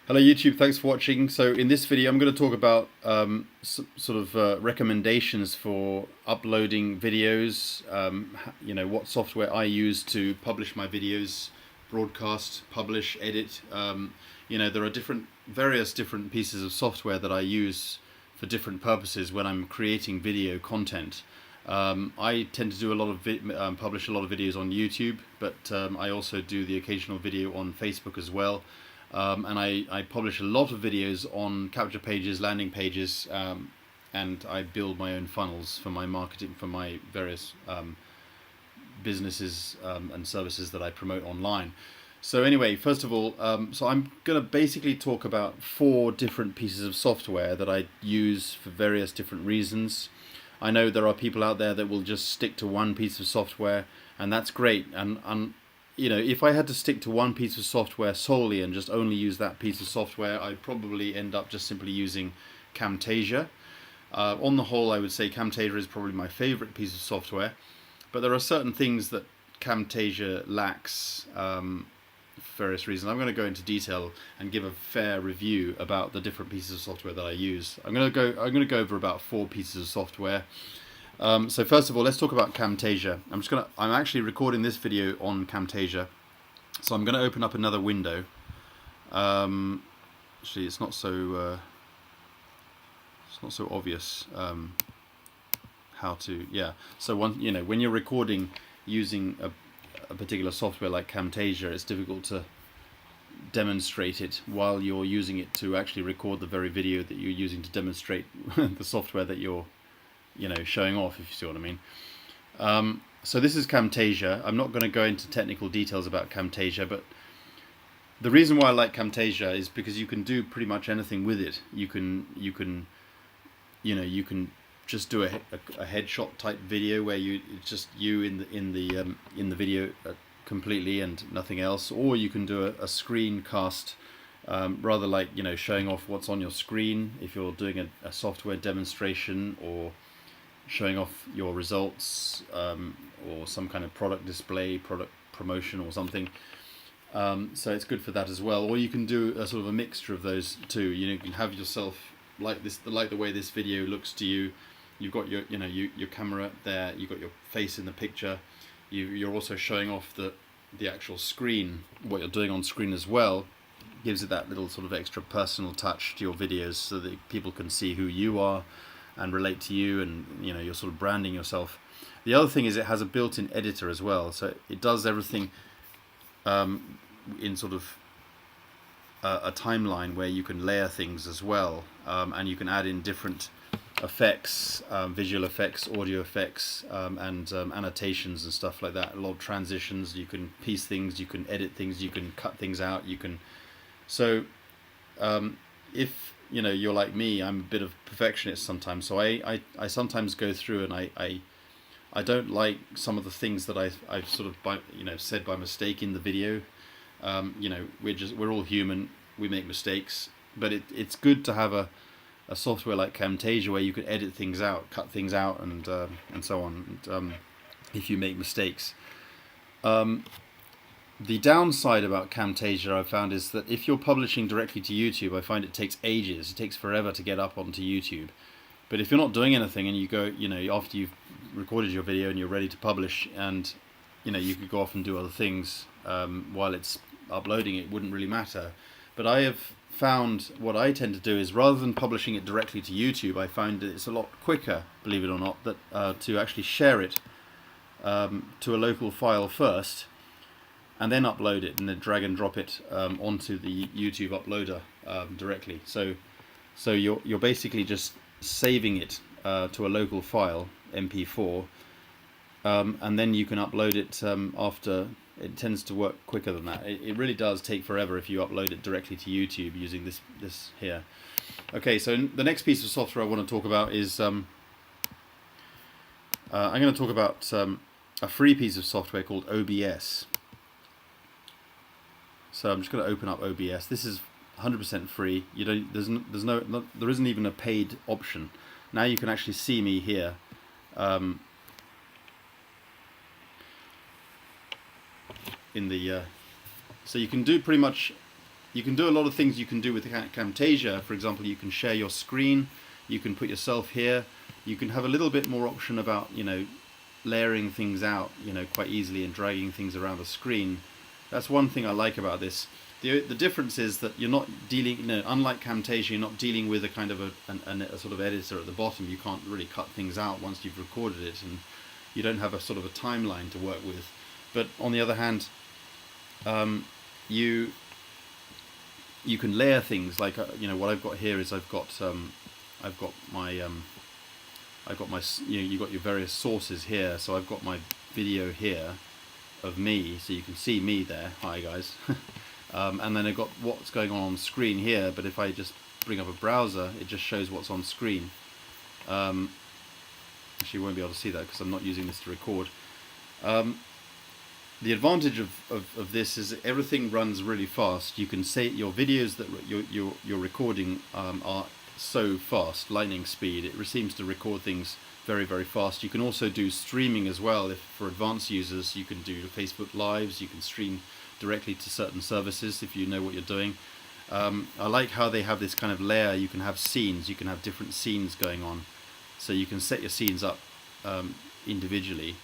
Hello YouTube, thanks for watching. So in this video I'm going to talk about recommendations for uploading videos, what software I use to publish my videos, broadcast, publish, edit. There are various different pieces of software that I use for different purposes when I'm creating video content. I tend to do publish a lot of videos on YouTube, but I also do the occasional video on Facebook as well. And I publish a lot of videos on capture pages, landing pages, and I build my own funnels for my marketing, for my various businesses and services that I promote online. So anyway, first of all, so I'm going to basically talk about 4 different pieces of software that I use for various different reasons. I know there are people out there that will just stick to one piece of software, and that's great. And if I had to stick to one piece of software solely and just only use that piece of software, I'd probably end up just simply using Camtasia. On the whole, I would say Camtasia is probably my favorite piece of software, but there are certain things that Camtasia lacks for various reasons. I'm going to go into detail and give a fair review about the different pieces of software that I use. I'm going to go over about 4 pieces of software. So first of all, let's talk about Camtasia. I'm actually recording this video on Camtasia, so I'm going to open up another window. Actually, it's not so obvious how to. Yeah. So when you're recording using a particular software like Camtasia, it's difficult to demonstrate it while you're using it to actually record the very video that you're using to demonstrate the software that you're showing off, if you see what I mean. So this is Camtasia. I'm not going to go into technical details about Camtasia, but the reason why I like Camtasia is because you can do pretty much anything with it. You can just do a headshot type video where it's just you in the video completely and nothing else, or you can do a screencast, rather like showing off what's on your screen if you're doing a software demonstration, or showing off your results, or some kind of product display, product promotion or something. So it's good for that as well. Or you can do a sort of a mixture of those two. You can have yourself like the way this video looks to you. You've got your camera there. You've got your face in the picture. You're also showing off the actual screen, what you're doing on screen as well. Gives it that little sort of extra personal touch to your videos, so that people can see who you are and relate to you, and you're sort of branding yourself. The other thing is it has a built-in editor as well, so it does everything in sort of a timeline where you can layer things as well, and you can add in different effects, visual effects, audio effects, and annotations and stuff like that. A lot of transitions. You can piece things, you can edit things, you can cut things out, you can. So if you're like me, I'm a bit of a perfectionist sometimes, so I sometimes go through and I don't like some of the things that I've sort of said by mistake in the video. We're all human, we make mistakes, but it's good to have a software like Camtasia where you can edit things out, cut things out, and so on, if you make mistakes. The downside about Camtasia I've found is that if you're publishing directly to YouTube, I find it takes ages. It takes forever to get up onto YouTube. But if you're not doing anything and you go, after you've recorded your video and you're ready to publish, and you could go off and do other things while it's uploading, it wouldn't really matter. But I have found what I tend to do is, rather than publishing it directly to YouTube, I find that it's a lot quicker, believe it or not, that to actually share it to a local file first, and then upload it, and then drag and drop it onto the YouTube uploader directly. So you're basically just saving it to a local file, MP4, and then you can upload it after. It tends to work quicker than that. It really does take forever if you upload it directly to YouTube using this here. Okay, so the next piece of software I want to talk about is I'm going to talk about a free piece of software called OBS. So I'm just going to open up OBS. This is 100% free. There isn't even a paid option. Now you can actually see me here. In the so you can do pretty much you can do a lot of things you can do with Camtasia. For example, you can share your screen, you can put yourself here, you can have a little bit more option about, you know, layering things out, you know, quite easily and dragging things around the screen. That's one thing I like about this. The difference is that you're not dealing, you know, unlike Camtasia, you're not dealing with a kind of a sort of editor at the bottom. You can't really cut things out once you've recorded it, and you don't have a sort of a timeline to work with. But on the other hand, you can layer things like, you know, what I've got here is I've got my you know, you've got your various sources here. So I've got my video here of me, so you can see me there. Hi guys. And then I've got what's going on the screen here, but if I just bring up a browser, it just shows what's on screen. Actually, you won't be able to see that because I'm not using this to record. The advantage of this is that everything runs really fast. You can say your videos that you're recording are so fast, lightning speed. It seems to record things very, very fast. You can also do streaming as well. If for advanced users, you can do Facebook Lives. You can stream directly to certain services if you know what you're doing. I like how they have this kind of layer. You can have scenes. You can have different scenes going on, so you can set your scenes up individually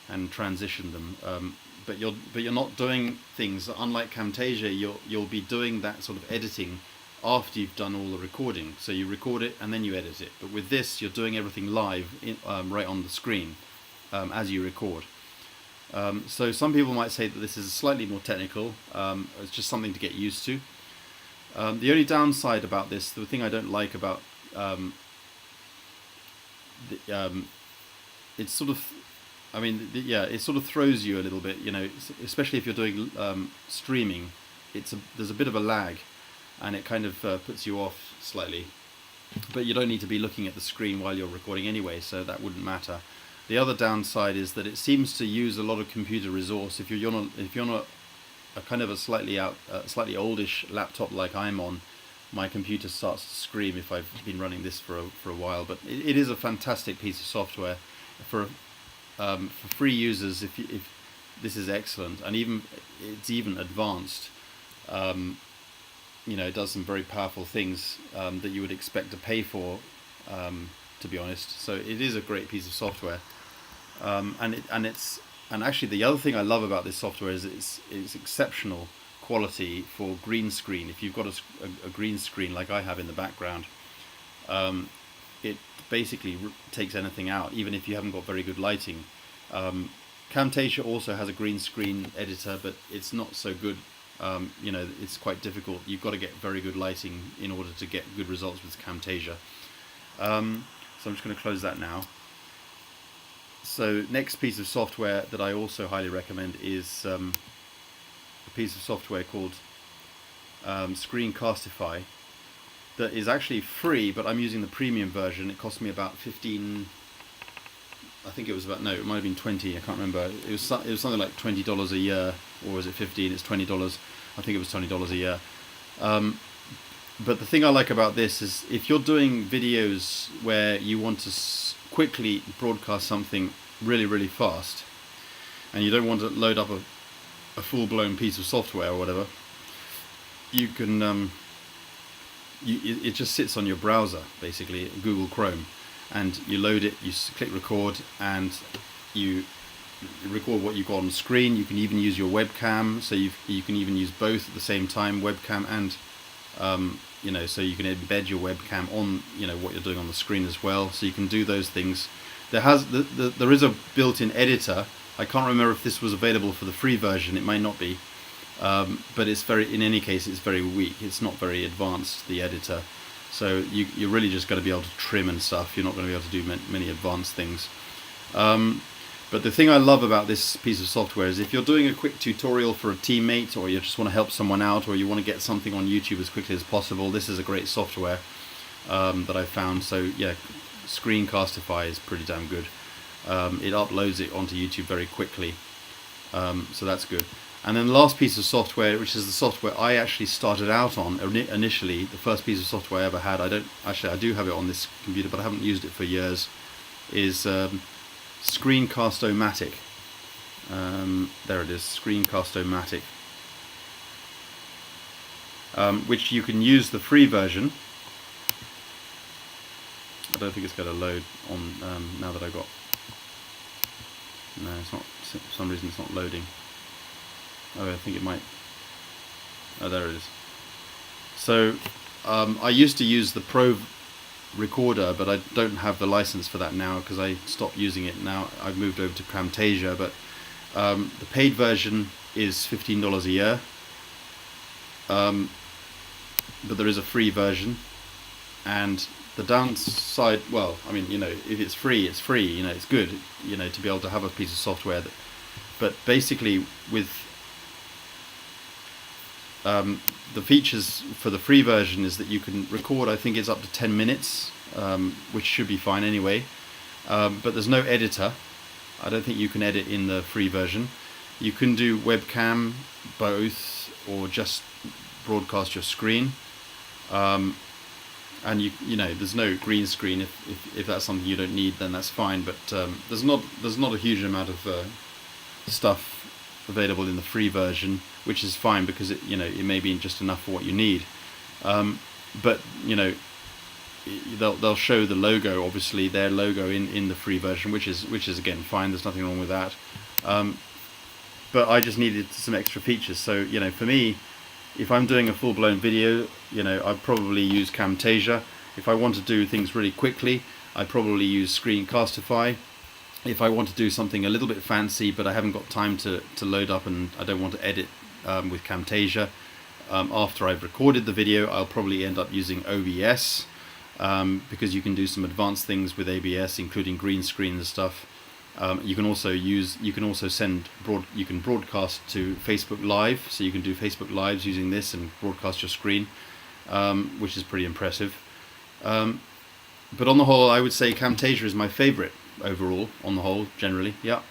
and transition them. But you're not doing things, unlike Camtasia. You'll be doing that sort of editing after you've done all the recording. So you record it and then you edit it. But with this, you're doing everything live right on the screen as you record. So some people might say that this is slightly more technical. It's just something to get used to. The only downside about this, the thing I don't like about it's sort of, I mean, yeah, it sort of throws you a little bit, you know, especially if you're doing streaming. There's a bit of a lag, and it kind of puts you off slightly. But you don't need to be looking at the screen while you're recording anyway, so that wouldn't matter. The other downside is that it seems to use a lot of computer resource. If you're on a kind of a slightly oldish laptop like I'm on, my computer starts to scream if I've been running this for a while. But it is a fantastic piece of software for free users. If this is excellent, and it's even advanced. You know, it does some very powerful things that you would expect to pay for, to be honest. So it is a great piece of software. And actually the other thing I love about this software is it's exceptional quality for green screen. If you've got a green screen like I have in the background, it basically takes anything out, even if you haven't got very good lighting. Camtasia also has a green screen editor, but it's not so good. You know, it's quite difficult. You've got to get very good lighting in order to get good results with Camtasia. So I'm just going to close that now. So next piece of software that I also highly recommend is a piece of software called Screencastify, that is actually free, but I'm using the premium version. It cost me about 15. I think it was about, no, it might have been 20. I can't remember. It was something like $20 a year, or was it 15? It's $20. I think it was $20 a year. But the thing I like about this is if you're doing videos where you want to quickly broadcast something really, really fast, and you don't want to load up a full-blown piece of software or whatever, you can it just sits on your browser, basically Google Chrome, and you load it, you click record, and you record what you've got on the screen. You can even use your webcam, so you can even use both at the same time, webcam and you know, so you can embed your webcam on, you know, what you're doing on the screen as well. So you can do those things. There is a built-in editor. I can't remember if this was available for the free version. It might not be, but it's in any case, it's very weak. It's not very advanced, the editor. So you're really just going to be able to trim and stuff. You're not going to be able to do many advanced things. But the thing I love about this piece of software is if you're doing a quick tutorial for a teammate, or you just want to help someone out, or you want to get something on YouTube as quickly as possible, this is a great software that I found. So yeah, Screencastify is pretty damn good. It uploads it onto YouTube very quickly, so that's good. And then the last piece of software, which is the software I actually started out on initially, the first piece of software I ever had. I do have it on this computer, but I haven't used it for years, is Screencast-o-matic. There it is, Screencast-o-matic. which you can use the free version. I don't think it's going to load on now that I got. No, it's not. For some reason, it's not loading. Oh, I think it might. Oh, there it is. So I used to use the Pro recorder, but I don't have the license for that now because I stopped using it. Now I've moved over to Camtasia, but the paid version is $15 a year. But there is a free version, and the downside, well, I mean, you know, if it's free, it's free. You know, it's good, you know, to be able to have a piece of software that. But basically, with the features for the free version is that you can record, I think it's up to 10 minutes, which should be fine anyway. But there's no editor. I don't think you can edit in the free version. You can do webcam, both, or just broadcast your screen. And you know, there's no green screen. If that's something you don't need, then that's fine. But there's not a huge amount of stuff available in the free version, which is fine because it, you know, it may be just enough for what you need. But you know, they'll show the logo, obviously their logo in the free version, which is again fine. There's nothing wrong with that. But I just needed some extra features. So you know, for me, if I'm doing a full-blown video, you know, I'd probably use Camtasia. If I want to do things really quickly, I'd probably use Screencastify. If I want to do something a little bit fancy, but I haven't got time to load up and I don't want to edit with Camtasia, after I've recorded the video, I'll probably end up using OBS, because you can do some advanced things with ABS, including green screen and stuff. You can also broadcast to Facebook Live, so you can do Facebook Lives using this and broadcast your screen, which is pretty impressive. But on the whole, I would say Camtasia is my favorite overall, on the whole, generally. Yeah,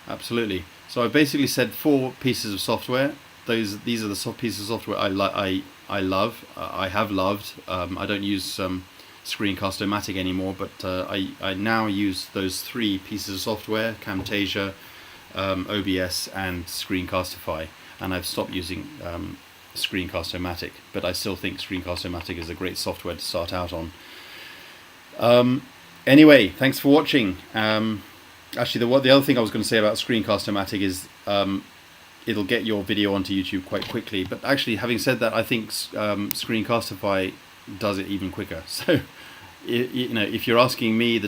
absolutely. So I've basically said 4 pieces of software. These are the pieces of software I love. I have loved. I don't use Screencast-o-matic anymore, but I now use those 3 pieces of software: Camtasia, OBS, and Screencastify. And I've stopped using Screencast-o-matic, but I still think Screencast-o-matic is a great software to start out on. Anyway, thanks for watching. Actually, the other thing I was going to say about Screencast-o-matic is it'll get your video onto YouTube quite quickly. But actually, having said that, I think Screencastify does it even quicker. So, you know, if you're asking me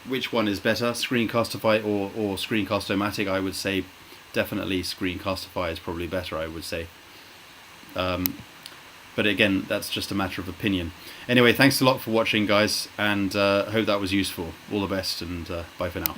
which one is better, Screencastify or Screencast-o-matic, I would say definitely Screencastify is probably better, I would say. But again, that's just a matter of opinion. Anyway, thanks a lot for watching, guys, and hope that was useful. All the best, and bye for now.